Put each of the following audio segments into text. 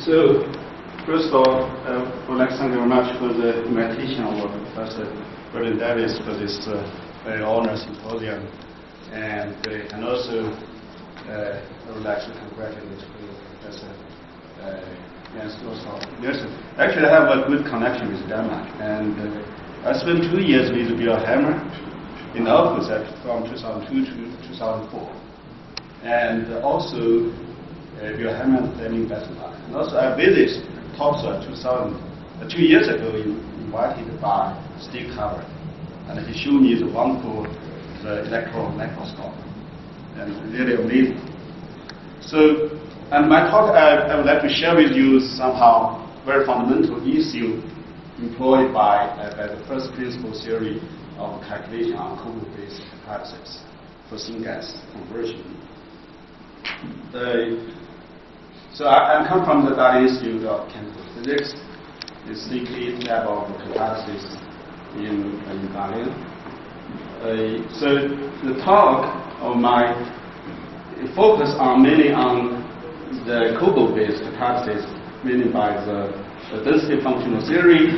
So first of all, I would like to thank you very much for the invitation of Professor Berlin Davis for this very honored symposium. And also I would like to congratulate Professor Nielsen. Actually, I have a good connection with Denmark, and I spent 2 years with Bill Hammer in office from 2002 to 2004, and also Bill Hammer in Denmark. And also, I visited Topsoil 2 years ago, invited by Steve Cover, and he showed me the wonderful electron microscope, and really amazing. So, and my talk, I would like to share with you somehow very fundamental issue employed by the first principle theory of calculation on Coulomb-based catalysis for Syngas conversion. So I come from the Dali Institute of Chemical Physics. It's the 8th level of catalysis in Berlin. So the talk of my focus on mainly on the Coulomb-based catalysis, mainly by the density functional theory,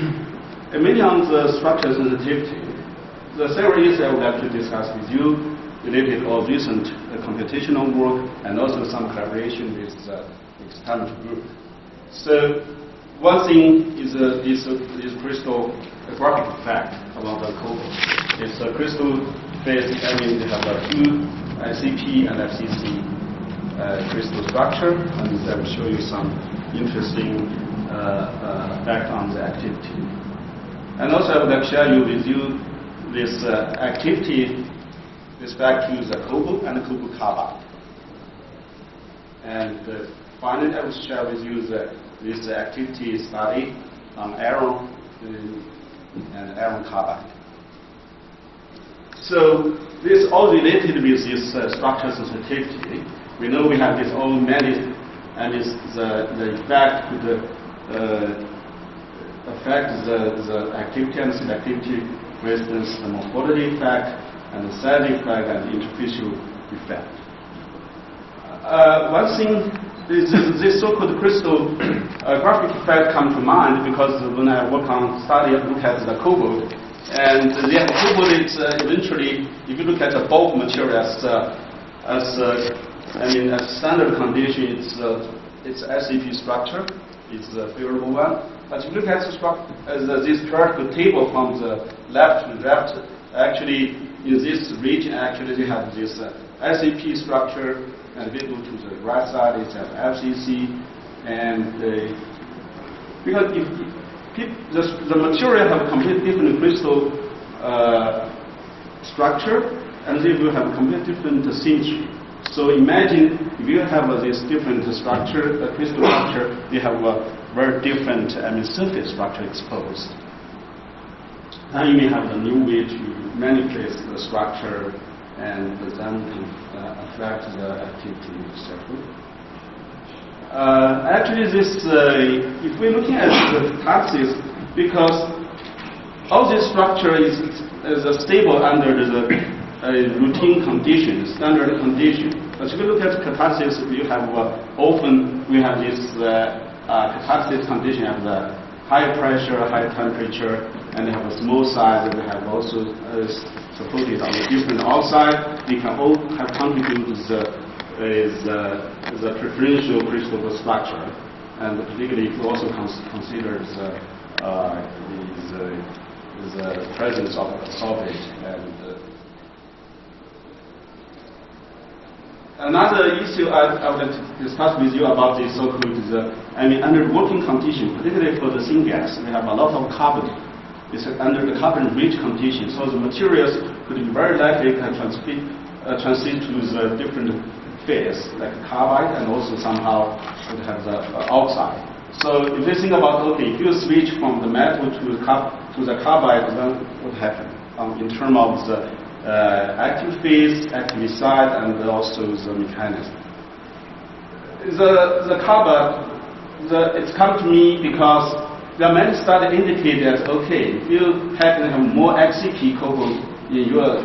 and mainly on the structure sensitivity. The several issues I would like to discuss with you related to recent computational work and also some collaboration with the experimental group. So one thing is crystallographic effect about the Coulomb. It's a crystal-based, I mean they have two ICP and FCC crystal structure, and I will show you some interesting effect on the activity. And also I would like to share with you this activity with respect to the Coulomb and the Coulomb carbide. And finally, I will share with you this activity study on iron and iron carbide. So this is all related with this structure sensitivity. We know we have this all many, and it's the effect could affect the activity and selectivity, for instance, the morphology effect and the size effect and the interfacial effect. One thing is this so-called crystallographic effect come to mind because when I work on study, I look at the cobalt, and the cobalt is eventually, if you look at the bulk material as standard condition, its SCP structure is the favorable one. But if you look at this periodic table from the left to left, actually in this region, actually they have this SCP structure, and we go to the right side, it's an FCC, and because if the material have a completely different crystal structure, and they will have completely different symmetry. So imagine if you have this different structure, the crystal structure, you have a very different surface structure exposed. Now you may have a new way to manipulate the structure and then affect the activity, etc. Actually, this if we're looking at the catalysis, because all this structure is stable under the routine condition, standard condition. But if you look at catalysis, you have often we have this catalysis condition of the high pressure, high temperature, and they have a small size. And we have also supported on the different outside. We can all have contributed the preferential crystal structure, and particularly if you also consider the presence of solvent. And another issue I would like to discuss with you about this so-called under working condition, particularly for the syngas, we have a lot of carbon. It's under the carbon-rich condition, so the materials could be very likely can transit to the different phase, like carbide, and also somehow would have the oxide. So if you think about, okay, if you switch from the metal to the carbide, then what happens in terms of the active phase, active site, and also the mechanism? The carbide, it's come to me because there are many studies indicate that, okay, if you happen to have more XCP cobalt in your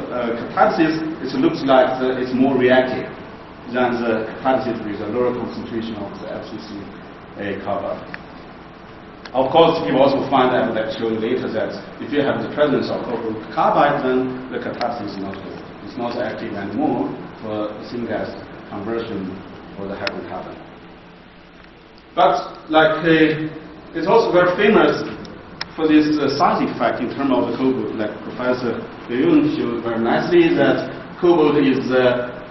catalysis, it looks like it's more reactive than the catalysis with a lower concentration of the FCC carbide. Of course, people also find out that showing later that if you have the presence of copper carbide, then the catalysis is not good. It's not active anymore for syngas conversion for the hydrocarbon. But it's also very famous for this size effect in terms of the cobalt. Like Professor Nielsen showed very nicely that cobalt is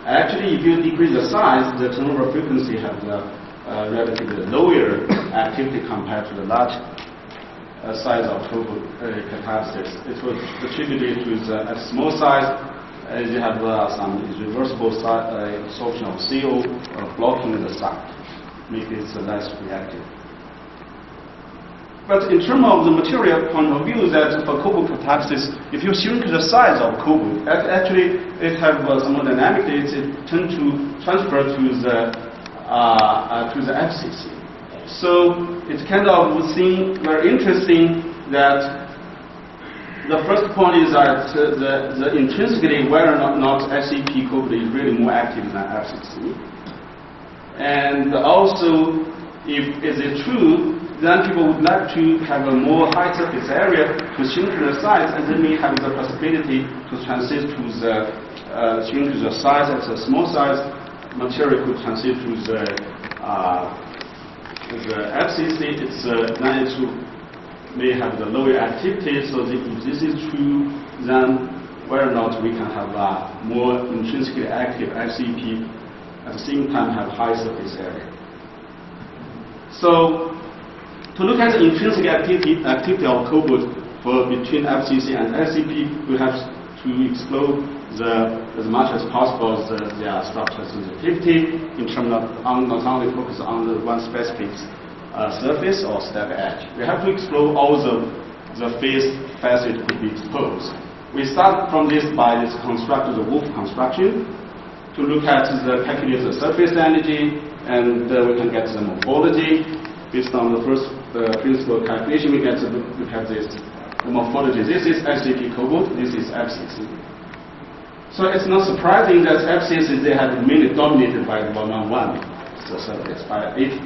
actually, if you decrease the size, the turnover frequency has relatively lower activity compared to the large size of cobalt catalysis. It was attributed to the small size. You have some irreversible absorption of CO blocking the site, make it less reactive. But in terms of the material point of view, that for cobalt catalysis, if you shrink the size of cobalt, actually it has thermodynamically it tends to transfer to the FCC. So it's kind of very interesting that the first point is that the intrinsically whether or not FCP cobalt is really more active than FCC. And also, if is it true, then people would like to have a more high surface area to shrink the size, and they may have the possibility to transit to the shrink the size at a small size material could transit to the FCC. Then it may have the lower activity. So if this is true, then whether or not we can have a more intrinsically active FCP at the same time have high surface area. So to look at the intrinsic activity of cobalt for between FCC and FCP, we have to explore as much as possible their structural sensitivity in terms of not only focus on the one specific surface or step edge. We have to explore all the phase facet could be exposed. We start from this by this construct, the Wolf construction, to look at the calculate the surface energy, and we can get the morphology. Based on the first principle calculation, we have this the morphology. This is FCP cobalt, this is FCC. So it's not surprising that FCC they have mainly dominated by the 111 surface by eight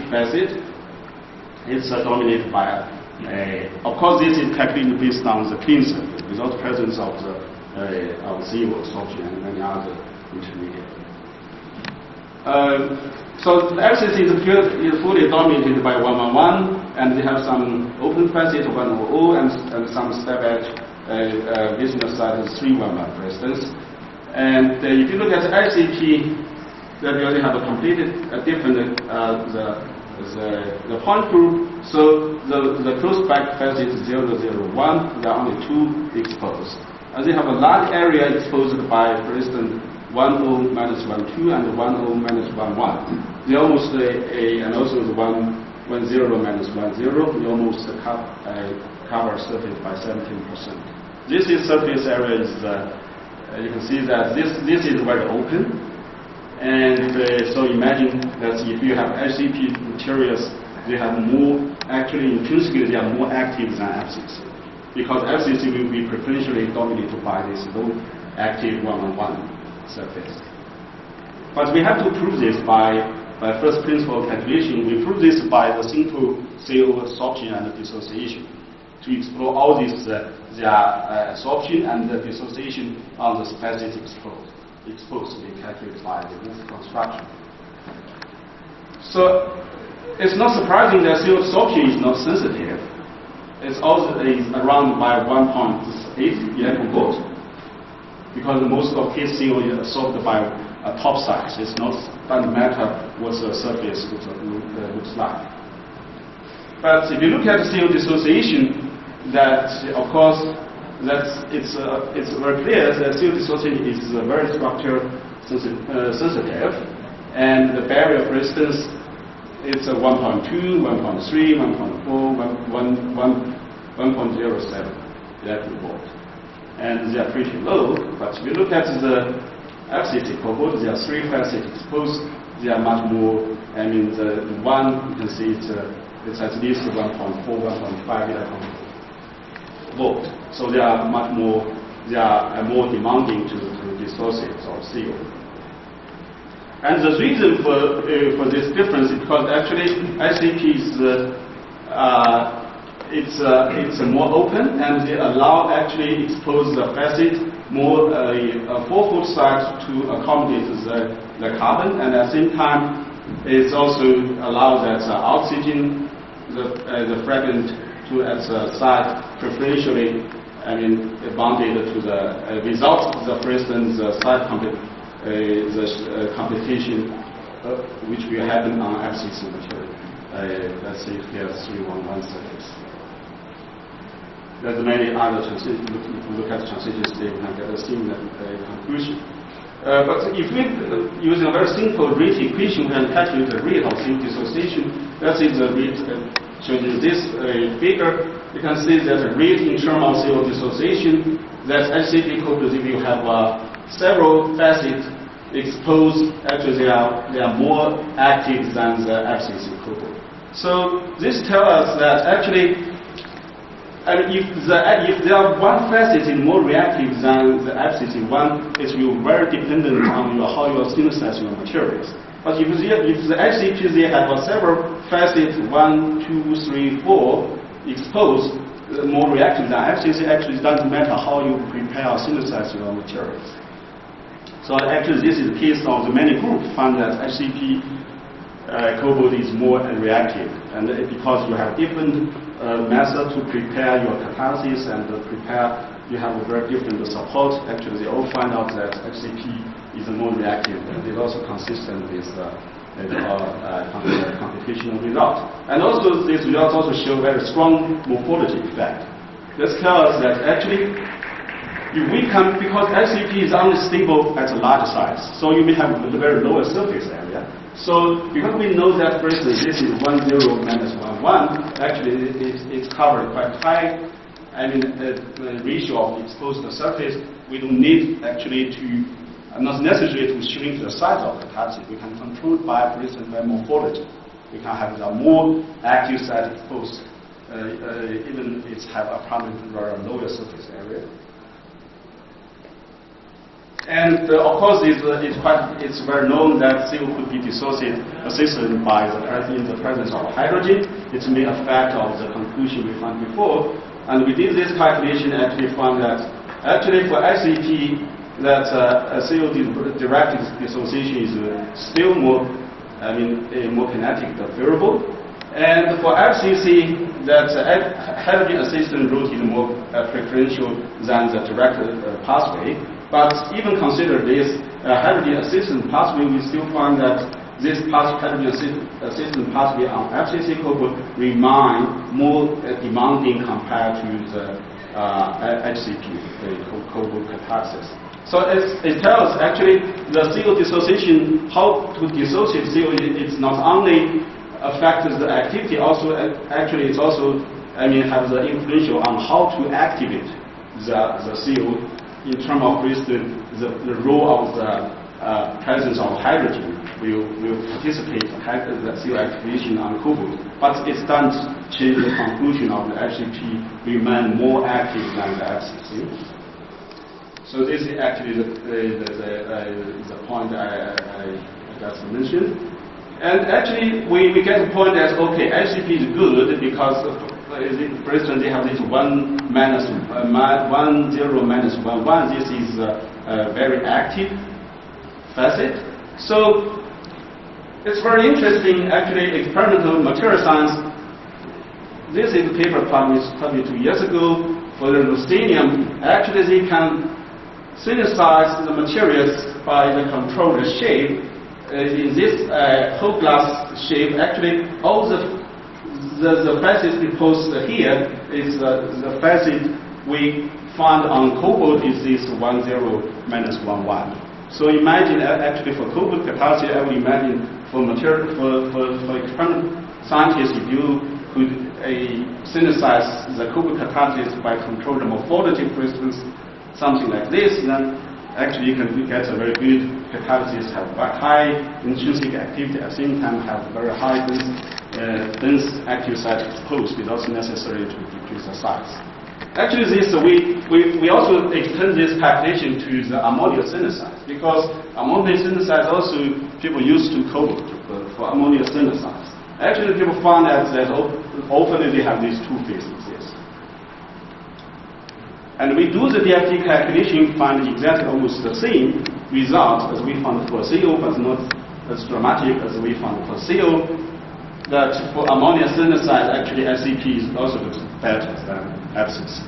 facet. It's dominated by of course this is calculated based on the clean surface without presence of the CO absorption and many other intermediate. So the FCC is fully dominated by 111, and they have some open facet 100 and some step edge business side is 311, for instance. And if you look at the FCP, they already have a completed different the point group. So the close back facet is 001. There are only two exposed, and they have a large area exposed by, for instance, 10 minus 12 and 10 minus 11. They almost and also the 10 minus 10. They almost cover surface by 17%. This is surface area is you can see that this is very open, and so imagine that if you have FCP materials, they have more actually intrinsically they are more active than FCC, because FCC will be preferentially dominated by this low active 111 surface. But we have to prove this by first principle calculation. We prove this by the simple CO absorption and dissociation to explore all these their absorption and the dissociation on the specific exposed. We calculate by the Wolf construction. So it's not surprising that CO absorption is not sensitive. It's also around by 1.8 electron-volt, because most of case CO is absorbed by a top size. It's not doesn't matter what the surface looks like. But if you look at CO dissociation, that of course it's very clear that CO dissociation is very structure sensitive, and the barrier, for instance, it's a 1.2, 1.3, 1.4, 1.07 electron-volt. And they are pretty low, but if you look at the FCC cobalt, they are three facet exposed. They are much more. I mean, the one you can see it's at least 1.4, 1.5 electron-volt. So they are much more. They are more demanding to dissociate or CO. And the reason for this difference is because actually ICP is it's more open, and they allow actually expose the facet more a 4-fold side to accommodate the carbon, and at the same time it also allows that oxygen, the fragment to at the side preferentially, bonded to the without for instance the side competition which will happen on FCC material. Let's say here 311 surface. There's many other transitions. If you look at the transitions, they can get a similar conclusion. But if we use a very simple rate equation, we can calculate the rate of CO dissociation. That is the rate shown in this figure. You can see that the rate in terms of CO dissociation, that HCP coupled, if you have several facets exposed, actually they are more active than the FCC coupled. So this tells us that actually, if there are one facet is more reactive than the FCC one, it will be very dependent on how you synthesize your materials. But if the HCP they have several facets, 1, 2, 3, 4 exposed, more reactive than FCC, actually it doesn't matter how you prepare or synthesize your materials. So actually this is the case of the many groups found that HCP cobalt is more reactive, and because you have different method to prepare your catalysis and you have a very different support. Actually, they all find out that HCP is more reactive, and it's also consistent with the computational result. And also, these results also show very strong morphology effect. This tells us that actually, if we can, because HCP is only stable at a large size, so you may have a very lower surface area. So because we know that, for instance, this is 10 minus 11, actually it's covered quite high. The ratio of exposed surface, we don't need actually to, not necessary to shrink the size of the catalysis. We can control by, for instance, by morphology. We can have the more active side exposed, even it have a probably very lower surface area. And of course, it's very known that CO could be dissociated assisted by in the presence of hydrogen. It may affect of the conclusion we found before. And we did this calculation and actually found that actually for HCP that CO direct dissociation is still more, more kinetic variable. And for FCC, that hydrogen assisted route is more preferential than the direct pathway. But even consider this hydrogen assistant pathway, we still find that this hydrogen assistant pathway on FCC cobalt remain more demanding compared to the HCP, the cobalt catalysis. So it tells actually the CO dissociation, how to dissociate CO, it's not only affects the activity, also actually it's also have the influential on how to activate the CO. In terms of, for instance, the role of the presence of hydrogen will participate in the CO activation on cobalt, but it doesn't change the conclusion of the HCP remain more active than the FCC. So this is actually the point I just mentioned. And actually, we get the point that okay, HCP is good because, for instance, they have this 10 minus 11. This is a very active facet. So it's very interesting, actually, experimental material science. This is a paper published 2 years ago for the ruthenium. Actually, they can synthesize the materials by the controlled shape. In this whole glass shape, actually, all the facets proposed here is the facet we found on cobalt is this 10 minus 11. So imagine actually for cobalt capacity, I would imagine for material for experimental scientists, if you could synthesize the cobalt catalysis by controlling the morphology, for instance, something like this, then actually you can get a very good catalysis, have very high intrinsic activity, at the same time have very high dense active site exposed without necessary to decrease the size. Actually, we also extend this calculation to the ammonia synthesize, because ammonia synthesize also people used to cobalt for ammonia synthesize. Actually, people found that often they have these two phases. Yes. And we do the DFT calculation, find exactly almost the same result as we found for CO, but not as dramatic as we found for CO. That for ammonia synthesize, actually SCP is also better than abscess.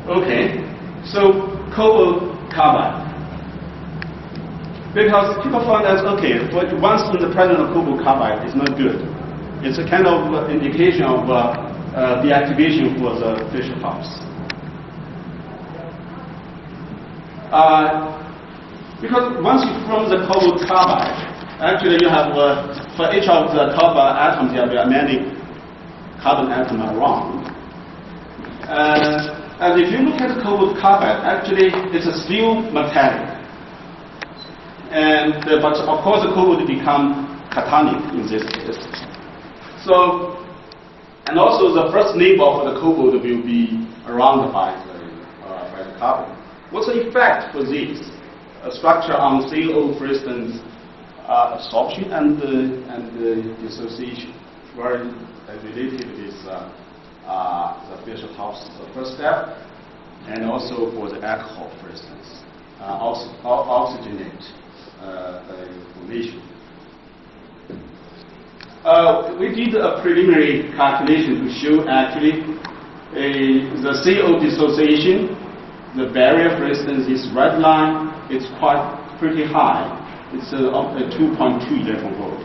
Okay, so cobalt carbide. Because people found that, okay, once in the presence of cobalt carbide is not good. It's a kind of indication of deactivation for the Fischer house. Because once you form the cobalt carbide, actually you have, for each of the carbon atoms, there are many carbon atoms around. And if you look at the cobalt carbide, actually it's still metallic. And, but of course the cobalt become cationic in this case. So, and also the first neighbor for the cobalt will be surrounded by the carbon. What's the effect for this structure on CO, for instance, absorption and dissociation? Very related with the Fischer-Tropsch, the first step, and also for the alcohol, for instance, oxygenate formation. We did a preliminary calculation to show actually the CO dissociation. The barrier, for instance, this red line, it's pretty high. It's up at 2.2 electron volt.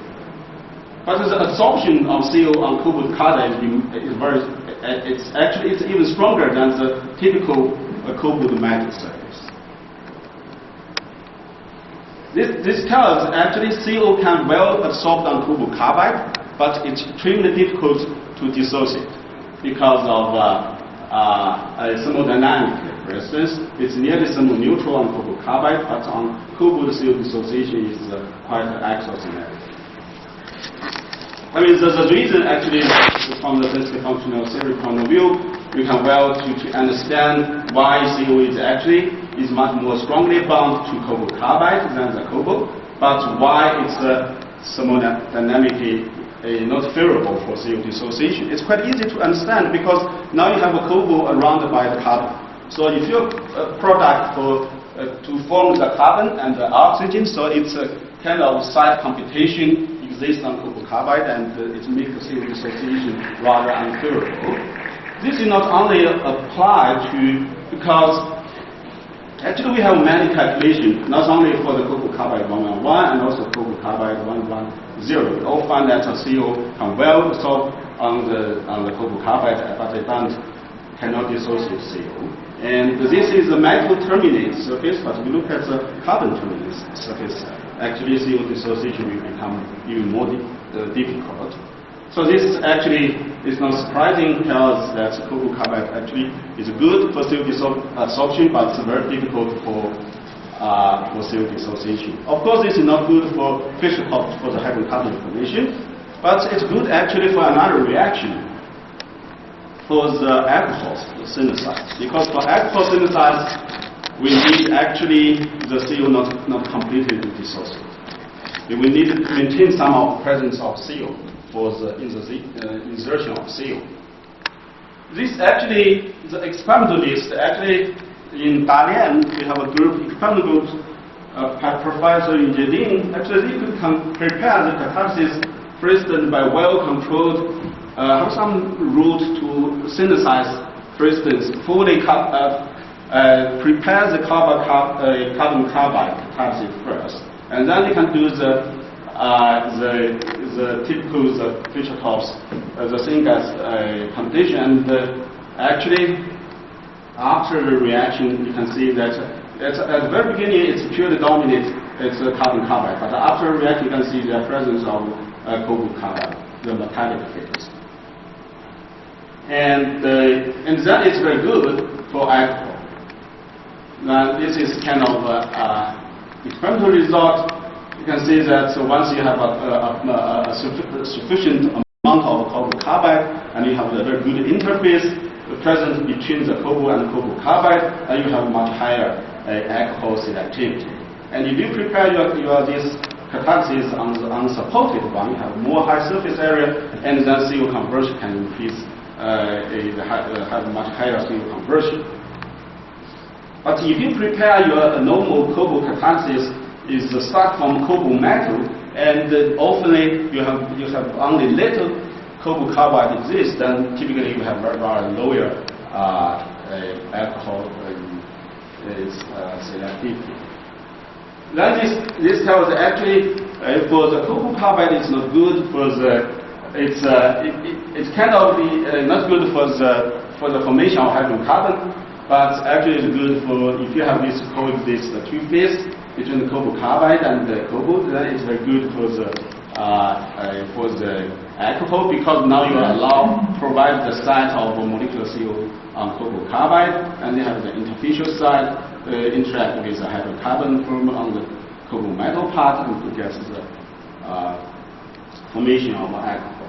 But the absorption of CO on cobalt carbide is very. It's even stronger than the typical cobalt metal surface. This tells us actually CO can well absorb on cobalt carbide, but it's extremely difficult to dissociate because of thermodynamic. For instance, it's nearly thermoneutral on cobalt carbide, but on cobalt CO dissociation is quite axisymmetric. I mean, the reason actually from the density functional theory point of view, we can well to understand why CO is much more strongly bound to cobalt carbide than the cobalt, but why it's thermodynamically not favorable for CO dissociation. It's quite easy to understand because now you have a cobalt surrounded by the carbon. So if your product to form the carbon and the oxygen, so it's a kind of side computation exists on cobalt carbide, and it makes the CO dissociation rather unfavorable. This is not only applied to, because actually we have many calculations, not only for the cobalt carbide 111 and also cobalt carbide 110. We all find that the CO can well absorb on the cobalt carbide, but they cannot dissociate CO. And this is the metal terminate surface, but we look at the carbon terminate surface. Actually, CO dissociation will become even more difficult. So this actually is not surprising, tells that cobalt carbide actually is good for CO absorption, but it's very difficult for CO dissociation. Of course, this is not good for Fischer-Tropsch for the hydrocarbon formation, but it's good actually for another reaction, for the alcohol synthesize. Because for alcohol synthesize, we need actually the CO not completely to dissociate. We need to maintain some of presence of CO for the insertion of CO. This actually, the experimentalist actually in Dalian, we have a group, experimental group, Professor in Jedin, actually they could prepare the catalysis, for instance, by well-controlled, have some route to synthesize, for instance, fully prepare the carbon carbide catalysis first, and then you can do the typical Fischer-Tropsch, the Syngas condition, and actually after the reaction you can see that at the very beginning it's purely dominant, it's carbon carbide, but after the reaction you can see the presence of cobalt carbide, the metallic phase. And then it's very good for alcohol. Now this is kind of experimental result. You can see that once you have a sufficient amount of cobalt carbide, and you have a very good interface present between the cobalt and cobalt carbide, and you have much higher alcohol selectivity. And if you prepare this catalysis on the unsupported one, you have more high surface area, and then CO conversion can increase, have much higher CO conversion. But if you prepare your normal cobalt catalysis, is start from cobalt metal, and often you have only little cobalt carbide exists, then typically you have very lower alcohol selectivity. Then this tells actually for the cobalt carbide it's not good for the it's kind of not good for the formation of hydrocarbon, but actually it's good for if you have this coexist two phase between the cobalt carbide and the cobalt, then it's very good for the alcohol, because now you provide the site of molecular CO on cobalt carbide, and they have the interfacial side interact with the hydrocarbon from on the cobalt metal part and to get the formation of alcohol.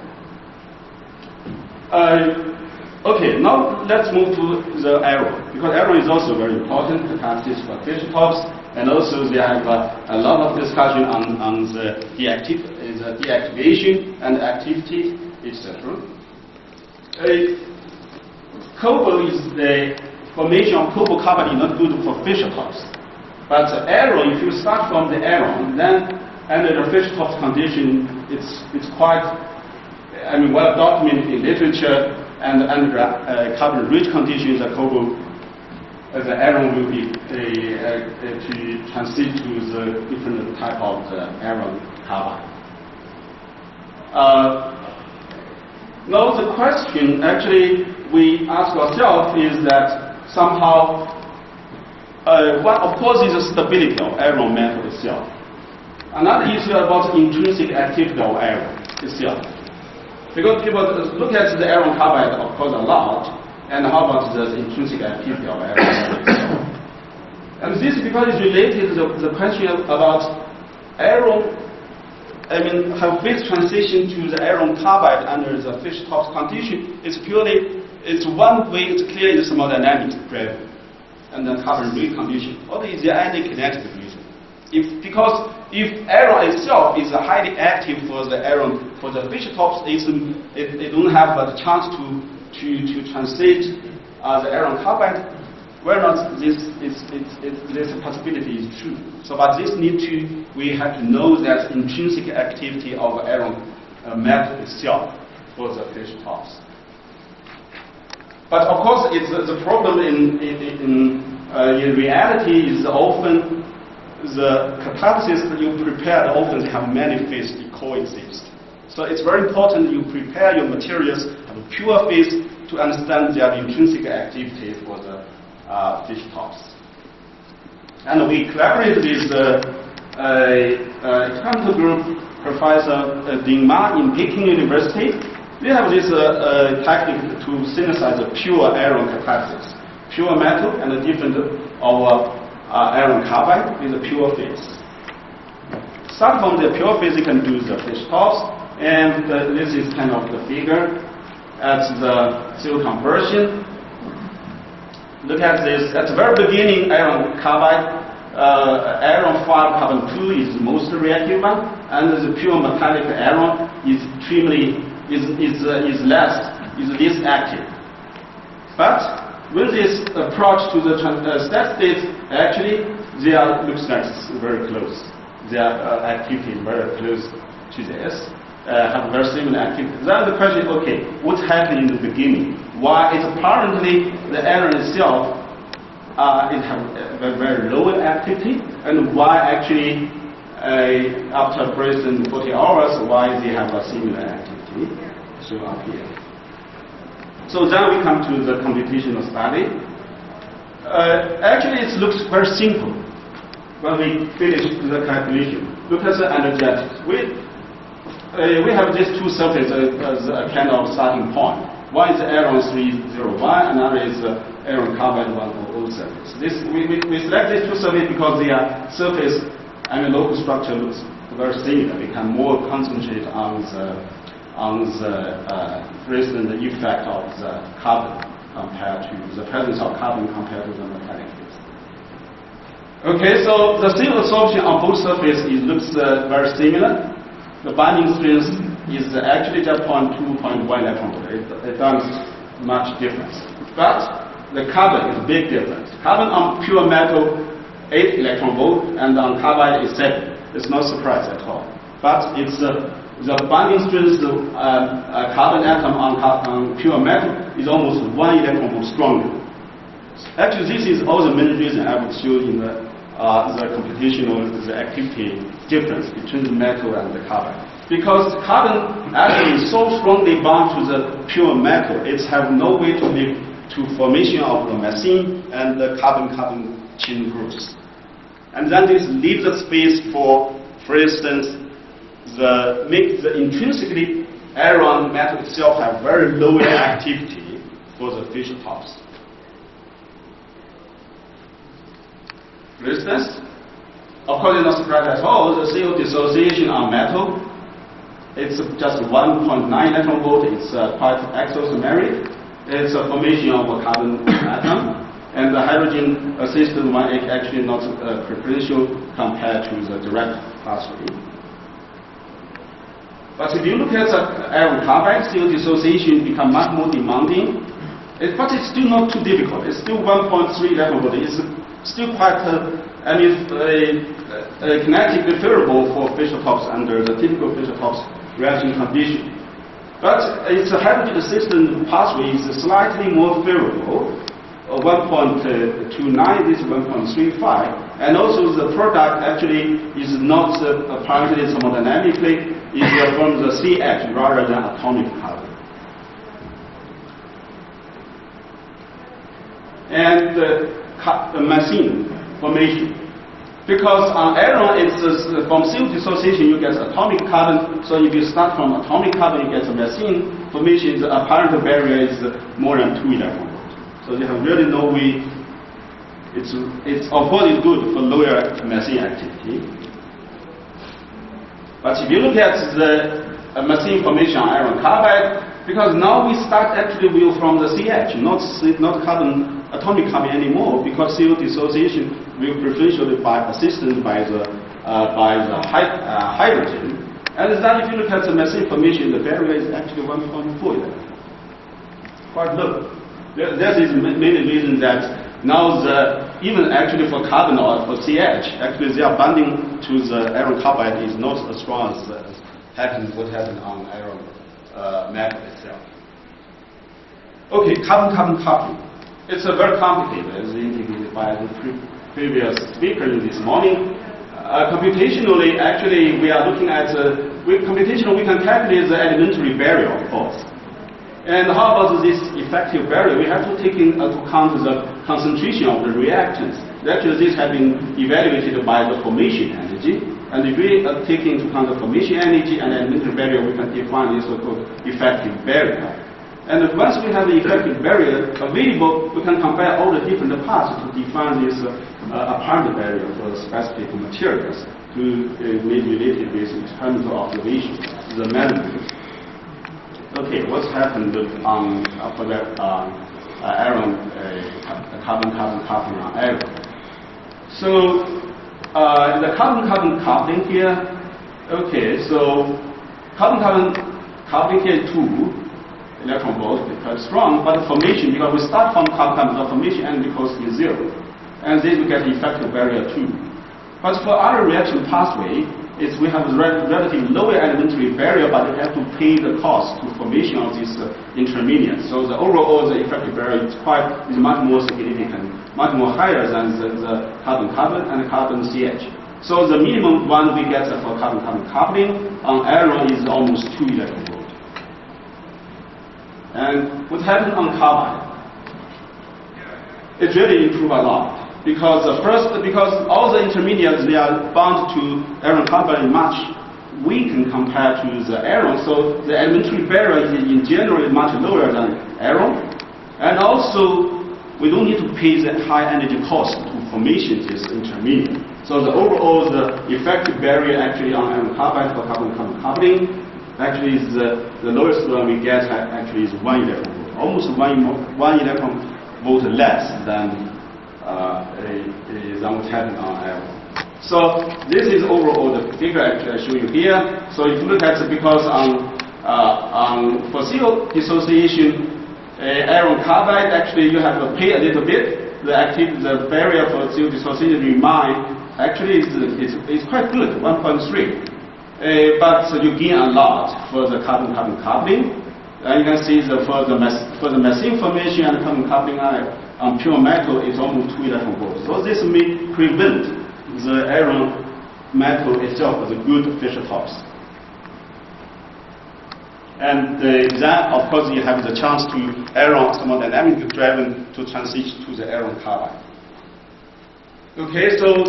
Okay, now let's move to the arrow, because arrow is also very important catalysis for fission tops, and also they have a lot of discussion on the deactivation and activity, etc. Cobalt is the formation of cobalt carbide is not good for fission tops, but the arrow, if you start from the arrow, then under the fission tops condition, it's quite well documented in literature. And under carbon-rich conditions, the cobalt, the iron will be to transit to the different type of the iron carbide. Now the question actually we ask ourselves is that somehow, one of course is the stability of iron metal itself. Another issue about intrinsic activity of iron itself. Because people look at the iron carbide, of course, a lot, and how about the intrinsic activity of iron carbide? And this is because it's related to the question about iron, have phase transition to the iron carbide under the fission tops condition. It's one way, it's clear in the thermodynamics driven, and then carbon-rich condition. Or is there any kinetic reason? Because if iron itself is highly active for the iron, for the fission tops, it don't have the chance to transit the iron carbide. Whereas this possibility is true. So, but we have to know that intrinsic activity of iron metal itself for the fission tops. But of course, the problem in reality is often the catalysis that you prepared often have many phases coexist. So it's very important you prepare your materials have a pure phase to understand their intrinsic activity for the fission tops. And we collaborate with the experimental group, Professor Ding Ma in Peking University. They have this technique to synthesize a pure iron catalysis, pure metal and a different of iron carbide with a pure phase. Start from the pure phase, you can do the fission tops, and this is kind of the figure at the CO conversion. Look at this. At the very beginning, iron carbide, iron 5 carbon 2 is the most reactive one, and the pure metallic iron is less active. But with this approach to the steady state, actually, they looks like very close. Their activity is very close to this, have very similar activity. Then the question is, okay, what happened in the beginning? Why is apparently the iron itself it have a very low activity, and why actually after present 40 hours, why they have a similar activity? So up here. So then we come to the computational study. Actually, it looks very simple when we finish the calculation. Look at the energetics. We have these two surfaces as a kind of starting point. One is iron 301, another is iron carbide 100 surface. We select these two surfaces because their surface and the local structure looks very similar. We can more concentrate on on the, for instance, the effect of the carbon compared to the presence of carbon compared to the metallic phase. Okay, so the CO absorption on both surfaces looks very similar. The binding strength is actually just 0.2, 0.1 electron volt. It doesn't much difference. But the carbon is a big difference. Carbon on pure metal 8 electron volt, and on carbide is 7. It's no surprise at all. But it's the binding strength of carbon atom on pure metal is almost 1 electron volt stronger. Actually, this is all the main reason I would show in the computational the activity difference between the metal and the carbon. Because carbon actually is so strongly bound to the pure metal, it has no way to lead to formation of the methane and the carbon-carbon chain groups. And then this leaves the space for instance, make the intrinsically iron metal itself have very low activity for the fission tops. For instance, of course, it's not surprise at all. The CO dissociation on metal, it's just 1.9 electron volt. It's quite exosymmetric. It's a formation of a carbon atom, and the hydrogen assisted one is actually not preferential compared to the direct pathway. But if you look at the iron carbide, CO dissociation becomes much more demanding. But it's still not too difficult. It's still 1.3 electron volt. It's still quite, kinetically favorable for fission tops under the typical fission tops reaction condition. But its hydrogen assisted pathway is slightly more favorable. 1.29, this is 1.35, and also the product actually is not apparently thermodynamically is from the CH rather than atomic carbon. And the methane formation. Because on iron, it's from CO dissociation you get atomic carbon. So if you start from atomic carbon, you get the methane formation. The apparent barrier is more than 2 electron volt. So you have really no way. It's of course it's good for lower methane activity. But if you look at the methane formation on iron carbide, because now we start actually from the CH, not carbon. Atomic carbon anymore, because CO dissociation will preferentially be assisted by the hydrogen. And then if you look at the methane formation, the barrier is actually 1.4. Quite low. That is mainly reason that now even actually for carbon or for CH, actually their bonding to the iron carbide is not as strong as what happened on iron metal itself. Okay, carbon-carbon coupling. It's very complicated, as indicated by the previous speaker this morning. Computationally, actually, we are looking at computationally we can calculate the elementary barrier, of course. And how about this effective barrier? We have to take into account the concentration of the reactants. Actually, this has been evaluated by the formation energy. And if we take into account the formation energy and elementary barrier, we can define this so-called effective barrier. And once we have the effective barrier available, we can compare all the different parts to define this apparent barrier for specific materials to be related with experimental observation, the measurement. Okay, what's happened for that iron carbon-carbon coupling on iron? So the carbon-carbon coupling here. Okay, so carbon-carbon coupling here is 2. Electron volt is quite strong, but the formation, because we start from carbon, the formation energy cost is 0. And then we get the effective barrier 2. But for our reaction pathway, we have a relatively lower elementary barrier, but we have to pay the cost to formation of this intermediate. So the overall, the effective barrier is much more significant, much more higher than the carbon-carbon and carbon-CH. So the minimum one we get for carbon-carbon coupling on iron is almost 2 electron volt. And what happened on carbide? It really improved a lot. Because all the intermediates, they are bound to iron carbide much weakened compared to the iron. So the elementary barrier is in general much lower than iron. And also, we don't need to pay the high energy cost to formation this intermediate. So the overall, the effective barrier actually on iron carbide for carbon-carbon coupling actually is the lowest one we get actually is 1 electron volt, almost one electron volt less than what's happening on air. So this is overall the figure actually I show you here. So if you look at it, because for CO dissociation, iron carbide, actually you have to pay a little bit. The barrier for CO dissociation remain actually is quite good, 1.3. But you gain a lot for the carbon-carbon coupling. And you can see for the machine formation and carbon coupling on pure metal is almost 2 electron volts. So this may prevent the iron metal itself as a good Fischer Tropsch. And then, of course, you have the chance to iron thermodynamically driven to transition to the iron carbide. Okay, so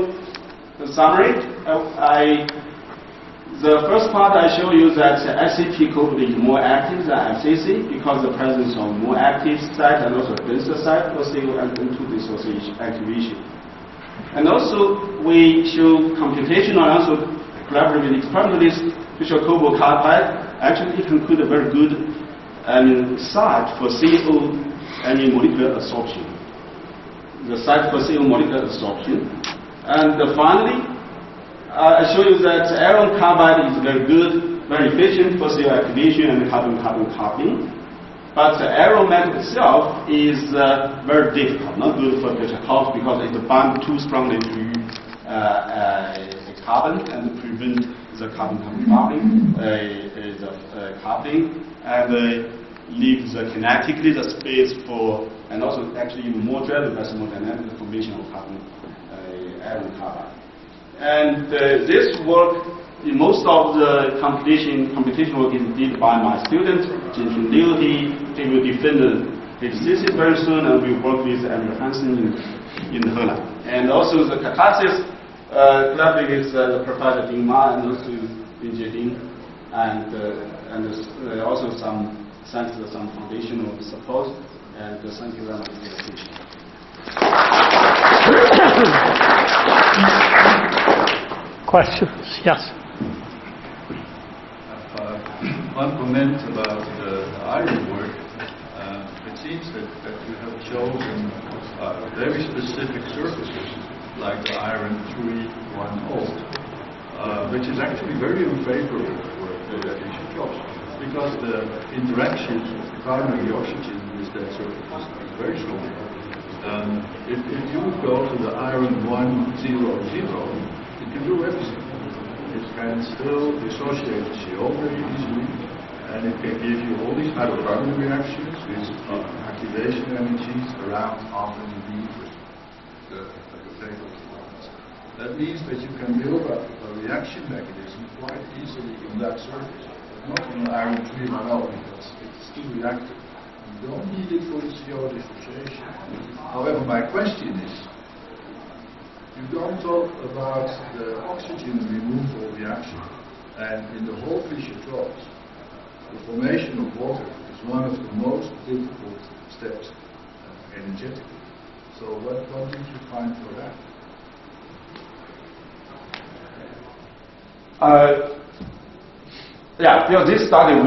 the summary. The first part I show you that SCP code is more active than FCC because the presence of more active site and also denser site for CO and N2 dissociation activation. And also we show computational and also collaborative experimentalist Fischer cobalt carbide. Actually, it can include a very good site for CO molecular absorption. The site for CO molecular absorption. And finally, I show you that iron carbide is very good, very efficient for CO activation and carbon-carbon coupling. But the iron metal itself is very difficult, not good for Fischer Tropsch because it binds too strongly to carbon and prevent the carbon-carbon coupling, and leaves kinetically the space for, and also actually even more driven by thermodynamic formation of iron carbide. And this work, in most of the computation work is did by my student, Jin Liu. He will defend his thesis very soon, and we work with Emil Hansen in Holland. And also the Catalysis collaborating with the Professor Ding Ma and also Lin Jieding, and also some thanks to some foundational support. And thank you very much for your attention. Questions? Yes. One comment about the iron work. It seems that you have chosen very specific surfaces, like the iron 310, which is actually very unfavorable for Fischer Tropsch, because the interaction of primary oxygen with that surface is very strong. If you would go to the iron 100, it can do everything. It can still dissociate CO very easily, and it can give you all these hydrocarbon reactions with activation energies around half an eV per the potato. That means that you can build up a reaction mechanism quite easily on that surface, but not on iron 310 because it's too reactive. You don't need it for the CO dissociation. However, my question is, you don't talk about the oxygen removal reaction, and in the whole Fischer Tropsch, the formation of water is one of the most difficult steps energetically. So what did you find for that? Yeah, because this study, of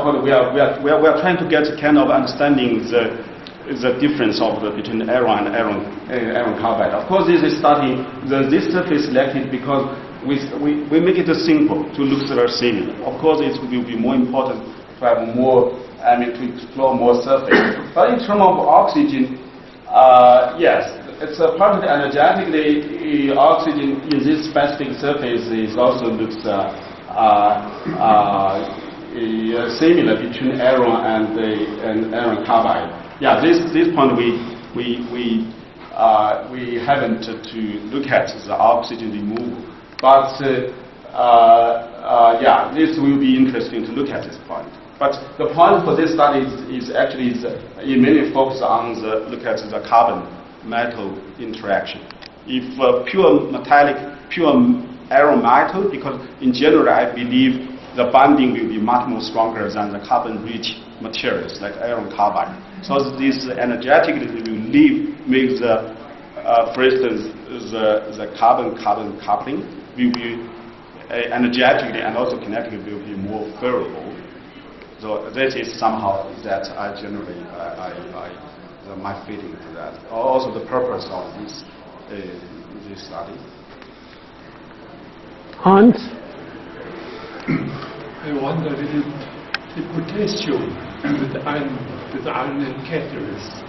course, we are trying to get kind of understanding the difference between iron and iron carbide. Of course, this is study. This surface selected because we make it simple to look very similar. Of course, it will be more important to have more, to explore more surface. But in terms of oxygen, yes, it's partly energetically oxygen in this specific surface is also looks similar between iron and iron carbide. Yeah, this point we haven't to look at the oxygen removal, but yeah, this will be interesting to look at this point. But the point for this study is actually mainly focused on look at the carbon metal interaction. If pure metallic, pure iron metal, because in general I believe the bonding will be much more stronger than the carbon-rich materials like iron carbide. So this energetically will make the, for instance, the carbon-carbon coupling will be energetically and also kinetically will be more favorable. So this is somehow that I generally my feeling to that. Also the purpose of this study. Hans? I wonder if the potassium with iron and catalyst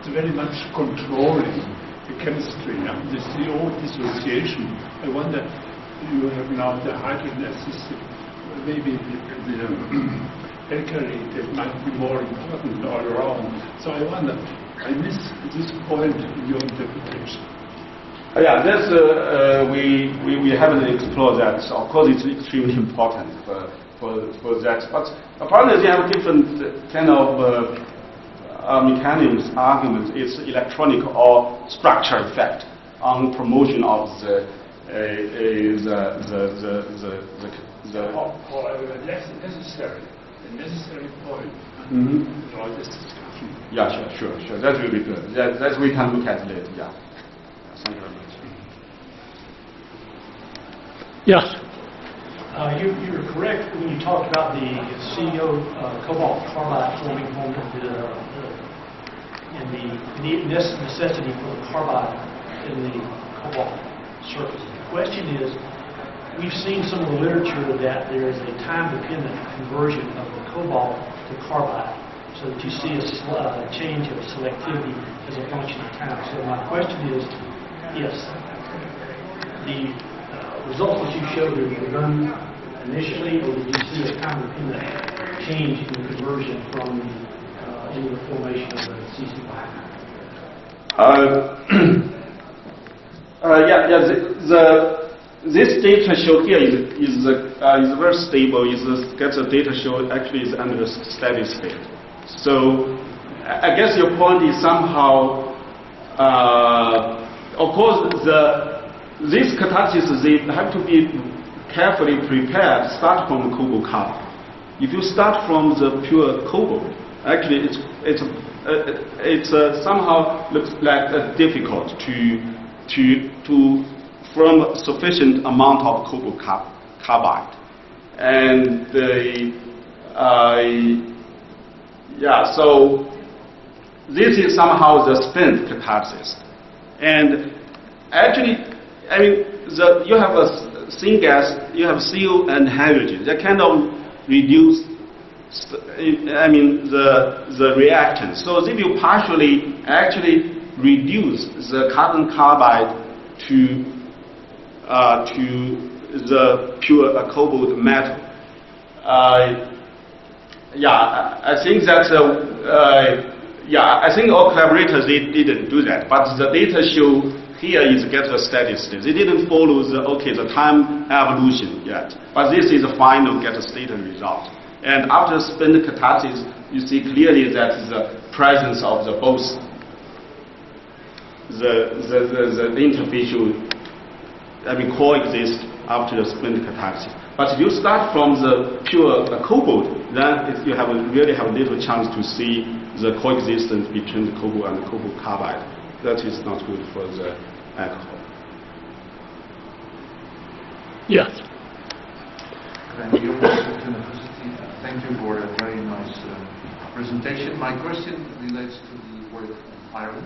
is very much controlling the chemistry and the CO dissociation. I wonder, you have now the hydrogen assisted, maybe the alkali that might be more important all around. So I wonder, I miss this point in your interpretation. Yeah, that's we haven't explored that. So of course, it's extremely important for that. But apparently, they have different kind of mechanisms, arguments. It's electronic or structure effect on promotion of the necessary. The necessary point for all this discussion. Yeah, sure. That will be good. That we can look at later. Yeah. Thank you very much. Yes. You were correct when you talked about the CO cobalt carbide forming home and the necessity for the carbide in the cobalt surface. The question is, we've seen some of the literature that there is a time-dependent conversion of the cobalt to carbide, so that you see a change of selectivity as a function of time. So my question is, yes, the results that you showed were done initially, or did you see a time-dependent change in the conversion from into the formation of the CC5? This data show here is very stable. Gets the data show actually is under steady state. So I guess your point is somehow, of course, these catalysis they have to be carefully prepared. Start from cobalt carbide. If you start from the pure cobalt, actually it's somehow looks like difficult to form sufficient amount of cobalt carbide, and so this is somehow the spent catalysis, and actually, I mean, you have a syngas, you have CO and hydrogen. That kind of reduce, the reactants. So if you partially actually reduce the carbon carbide to the pure cobalt metal, I think that I think all collaborators they didn't do that, but the data show here is get a steady state. They didn't follow the time evolution yet, but this is the final get a state result. And after spin catalysis, you see clearly that the presence of the both the interfacial coexist after the spin catalysis. But if you start from the pure cobalt, then you really have little chance to see the coexistence between the cobalt and the cobalt carbide. That is not good for the alcohol. Yes. Thank you, University. Thank you for a very nice presentation. My question relates to the work on iron.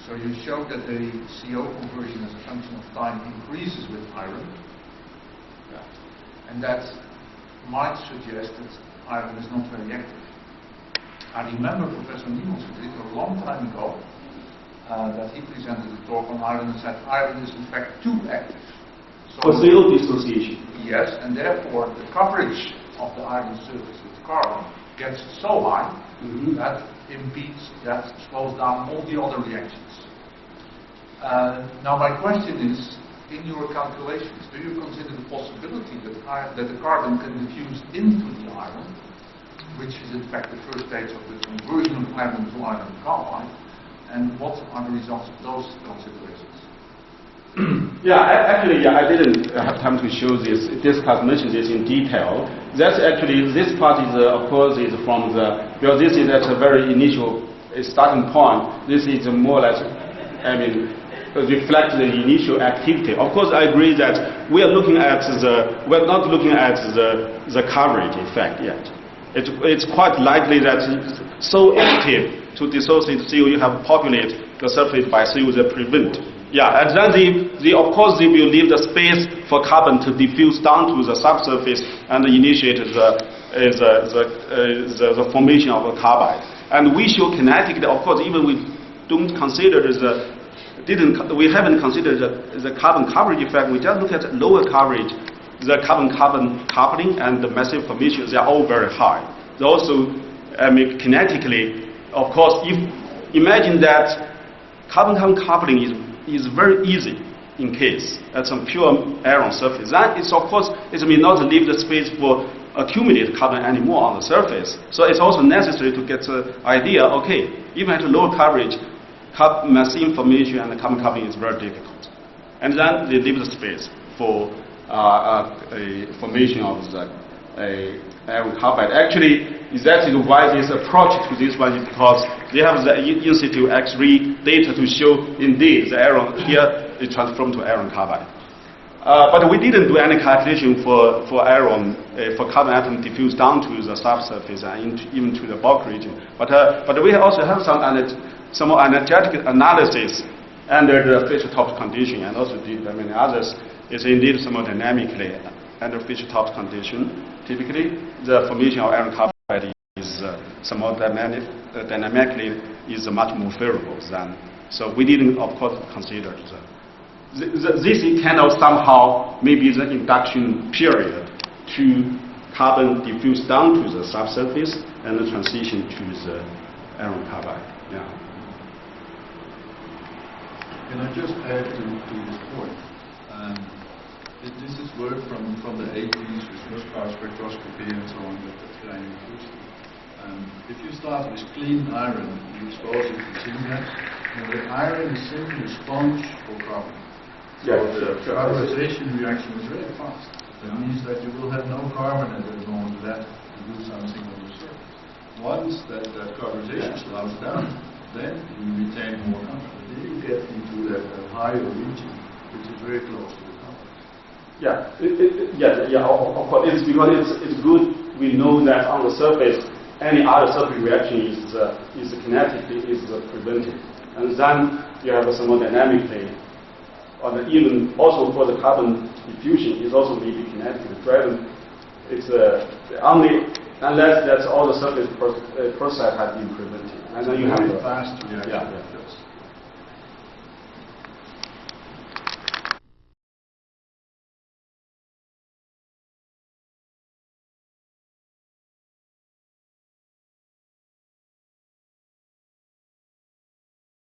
So you showed that the CO conversion as a function of time increases with iron. And that might suggest that iron is not very active. I remember Professor Nielsen did a long time ago that he presented a talk on iron and said iron is in fact too active. For CO dissociation. Yes, and therefore the coverage of the iron surface with carbon gets so high that impedes, that slows down all the other reactions. Now my question is, in your calculations, do you consider the possibility that the carbon can diffuse into the iron, which is in fact the first stage of the conversion of iron to iron carbide, and what are the results of those considerations? I didn't have time to show this, mention this in detail. That's actually, this part is, of course, is from because this is at a very initial starting point. This is more or less, reflect the initial activity. Of course, I agree that we're not looking at the coverage effect yet. It's quite likely that it's so active to dissociate CO, you have populate the surface by CO that prevent. Yeah, and then of course they will leave the space for carbon to diffuse down to the subsurface and initiate the formation of a carbide. And we show kinetically, of course, even we don't consider we haven't considered the carbon coverage effect. We just look at lower coverage, the carbon-carbon coupling and the massive formation. They are all very high. They also, kinetically, of course, if imagine that carbon-carbon coupling is very easy in case at some pure iron surface. Then it's of course it may not leave the space for accumulate carbon anymore on the surface. So it's also necessary to get the idea. Okay, even at lower coverage, mass information and carbon coupling is very difficult, and then they leave the space for a formation of the iron carbide. Actually, that is why this approach to this one is because they have the in situ X-ray data to show indeed the iron here is transformed to iron carbide. But we didn't do any calculation for iron for carbon atom diffused down to the subsurface and even to the bulk region. But we also have some energetic analysis under the Fischer-Tropsch condition, and also did many others. Is indeed somewhat dynamically under Fischer-Tropsch condition. Typically, the formation of iron carbide is somewhat dynamically is much more favorable than. So we didn't, of course, consider this kind of somehow maybe the induction period to carbon diffuse down to the subsurface and the transition to the iron carbide. Yeah. Can I just add to this point? This is work from the 80s with Rostrup spectroscopy and so on that Klein used. If you start with clean iron, you expose it to Syngas, and the iron is simply a sponge for carbon. So the carbonization reaction is very fast. That means that you will have no carbon at the moment left to do something on the surface. Once that carbonization slows down, then you retain more carbon. Then you get into that higher region, which is very close to the carbon. Yeah, of course, it's because it's good. We know that on the surface, any other surface reaction is kinetically prevented, and then you have some more dynamically, or even also for the carbon diffusion is also maybe kinetically driven. It's only unless that's all the surface process has been prevented, and then you have fast reaction. Yeah.